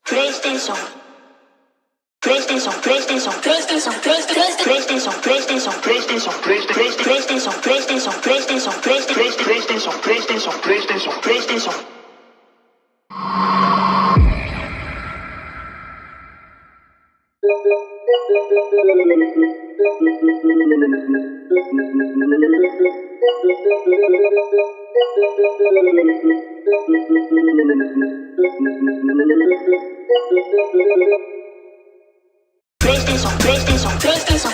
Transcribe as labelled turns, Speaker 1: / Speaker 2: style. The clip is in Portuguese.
Speaker 1: PlayStation, PlayStation, PlayStation, PlayStation, PlayStation, PlayStation, PlayStation, PlayStation, PlayStation, PlayStation, PlayStation, PlayStation, PlayStation, PlayStation, PlayStation. PlayStation, PlayStation, PlayStation.